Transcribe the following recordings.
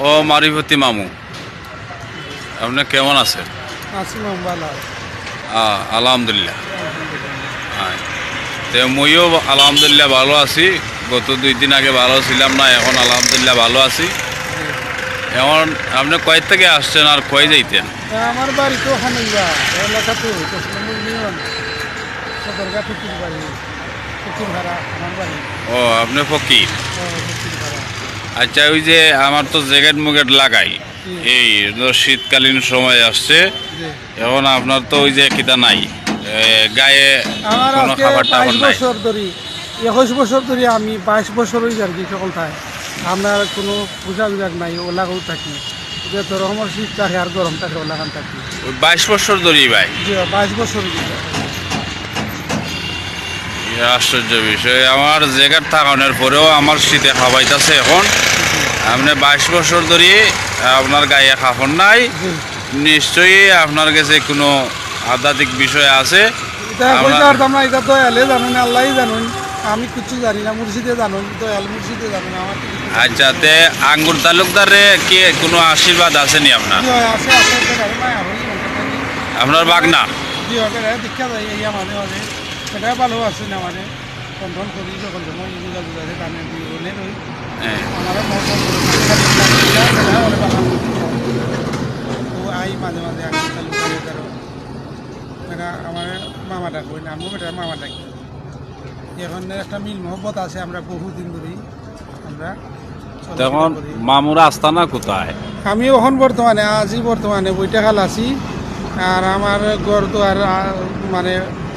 ও মারিফতি মামু, আপনি কেমন আছেন? আলহামদুলিল্লাহ। তো মইও আলহামদুলিল্লাহ ভালো আছি। গত 2 দিন আগে ভালো ছিলাম না, এখন আলহামদুলিল্লাহ ভালো আছি। এখন আপনি কয় থেকে আসছেন আর কয় যাইতেন? আমার বাড়ি তো হানুঙ্গা এলাকা তো সদরঘাট ফকির বাড়ি, ফকির ভাড়া আমার বাড়ি। ও আপনি ফকির। ফকির ভাড়া। আচ্ছা, ওই যে আমার তো জ্যাকেট মুকেট লাগাই, এই শীতকালীন সময় আসছে, এখন আপনার তো ওই যে কিতা নাই গায়ে আমার কোনো আজকে খাবার টাবার 22 নাই। বছর ধরে, 21 বছর ধরে, আমি 22 বছর হয়ে আর কি সকলটায় আপনার কোনো পূজা বিভাগ নাই, ওলাগাও থাকি যে তোর আমার শীত থাকে আর গরম থাকে, ওলাগান থাকি। ওই 22 বছর ধরেই ভাই। যে 22 বছর আশ্চর্য বিষয়, আমার জ্যাকেট থাকানোর পরেও আমার শীতে খাওয়াইতেছে। এখন আপনি 22 বছর ধরে আপনার গায়ে কাপড় নাই, নিশ্চয়ই আপনার কাছে কোনো আধ্যাত্মিক বিষয় আছে। এটা কইতে পারতাম না, এটা দয়ালে জানুন, আল্লাহই জানুন, আমি কিছু জানি না, মুর্শিদে জানুন, দয়াল মুর্শিদে জানুন আমার। আচ্ছা, তে আঙ্গুর তালুকদারে কি কোনো আশীর্বাদ আসেনি আপনার? আছে আছে আপনার বাগনা দীক্ষা যায় ইয়া মাঝে মাঝে, সেটা ভালো আছে না, মানে কন্ট্রোল করি যখন যখন যোগাযোগ আছে কানে দিয়ে রই আমার আই মাঝে মাঝে আমার মামা ডাকবো, আমিও বেটার মামা ডাকি। এখন একটা মিল মহব্বত আছে, আমরা বহুদিন ধরেই আমরা। তখন মামুর আস্তানা কোথায়? আমি এখন বর্তমানে বর্তমানে বৈঠাখাল আছি। আর আমার ঘর তো আর মানে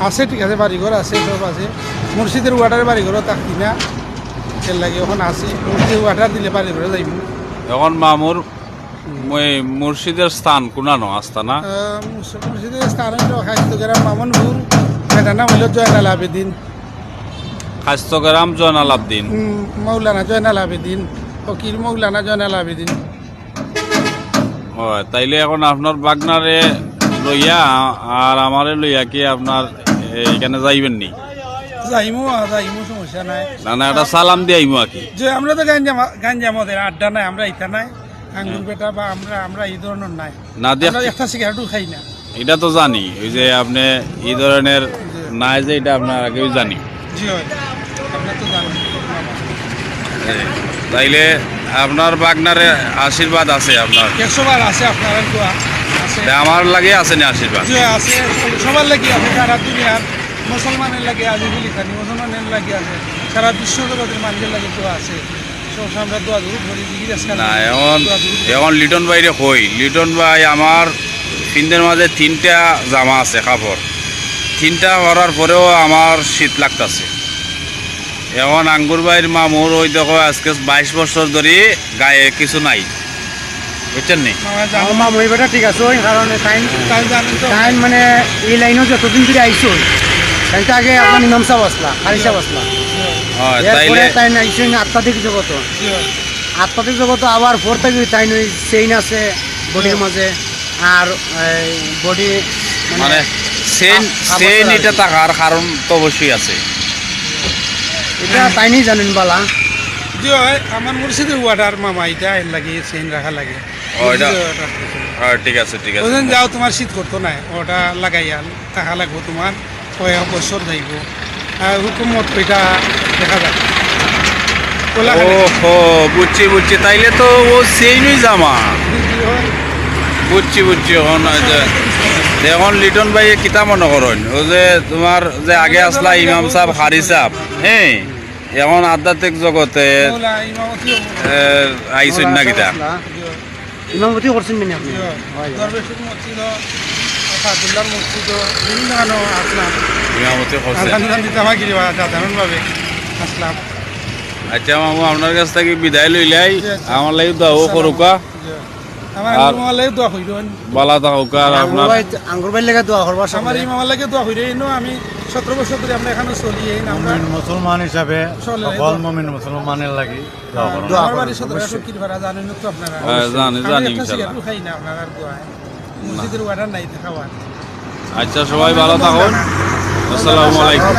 আছে, ঠিক আছে, বাড়িঘর আছে, সব আছে। মুর্শিদের ওয়াটার বাড়িঘরও থাকতি না, এর লাগে এখন আছি। মুর্শিদের ওয়াটার দিলে বাড়িঘরে যাইব। এখন মামুর মুর্শিদের স্থান কোনানো আস্তানা? মুর্শিদের স্থান হইল খাইস্তগ্রাম মামনপুর, এটার নাম হইল জয়নাল আবেদিন। খাইস্তগ্রাম জয়নাল আবেদিন, মৌলানা জয়নাল আবেদিন, ফকির মৌলানা জয়নাল আবেদিন। হয় তাইলে এখন আপনার বাগনারে লইয়া আর আমারে লইয়া কি আপনার এইখানে যাইবেন নি? যাইমু সমস্যা নাই। না না, একটা সালাম দিয়ে আইমু আর কি। যে আমরা তো গাঞ্জা মদের আড্ডা নাই, আমরা ইটা নাই, আঙ্গুর বেটা বা আমরা এই ধরনের নাই, না দিয়ে একটা সিগারেটও খাই না। এটা তো জানি, ওই যে আপনি এই ধরনের নাই যে, এটা আপনার আগেও জানি। জি হয়, আপনার তো জানেন। তাইলে আপনার বাগনারে আশীর্বাদ আছে আপনার? 100 বার আছে আপনার দোয়া আছে। আমার লাগে আছে না আশীর্বাদ? জি আছে, সবার লাগে আছে, সারা দুনিয়ার মুসলমানের লাগে আছে, বিলিখানি মুসলমানের লাগে আছে, সারা বিশ্ব জগতের মানুষের লাগে দোয়া আছে। আমরা দোয়া দূর করি না। এখন লিটন ভাইরে কই, লিটন ভাই আমার পিন্দের মাঝে 3টা জামা আছে কাপড়, 3টা করার পরেও আমার শীত লাগতেছে। এখন আঙ্গুর ভাইয়ের মামুর ওই দেখো আজকে 22 বছর ধরে গায়ে কিছু নাই, বুঝছেন নি? মামু এবারটা ঠিক আছে, ওই কারণে টাইম মানে এই লাইনও যতদিন ধরে আইসো, তাইটা আগে আপনার ইমাম সাহেব আসলা, হারি সাহেব আসলা, তাইলে তাই আইসো আধ্যাত্মিক জগত, আধ্যাত্মিক জগত আবার ভোর থেকে তাই নই চেইন আছে বডির মাঝে, আর বডি মানে সেন এটা থাকার কারণ তো অবশ্যই আছে। এটা তাই নেই জানেন বালা জি হয়, আমার মুর্শিদের ওয়াটার মামা, এটা এর লাগে চেইন রাখা লাগে। ঠিক আছে ঠিক আছে, ওজন যাও তোমার শীত করতো না, ওটা লাগাইয়া টাকা লাগবো তোমার, কয়েক বছর যাইব। হুকুমত ওইটা দেখা যাবে। ও বুঝছি, তাইলে তো ও সেইনই জামা। বুঝছি এখন লিটন ভাই কিতা মনে করেন, ও যে তোমার যে আগে আসলা ইমাম সাহেব, হারি সাহেব, হ্যাঁ, এখন আধ্যাত্মিক জগতে আইসেন না কিতা? ইমামতি করছেন মানে আপনি? ইমামতি করছেন? সাধারণভাবে আসলাম। আচ্ছা মামু, আপনার কাছ থেকে বিদায় লইলাই, আমার লাগি দোয়া করুকা, আর বালা থাকুকা। আর আপনার আঙ্গুর ভাই লেগে দোয়া করবা, আমার এই মামার লাগে দোয়া হইরে। আমি 17 বছর ধরে আমরা এখানে চলি, আমরা মুসলমান হিসাবে সকল মুমিন মুসলমানের লাগি দোয়া আমার বাড়ি ফকির ভাড়া, জানেন তো আপনারা? জানি ইনশাআল্লাহ। খাই না আপনার দোয়ায়, মসজিদের ওয়াটার নাই খাওয়ার। আচ্ছা, সবাই ভালো থাকুন। আসসালামু আলাইকুম।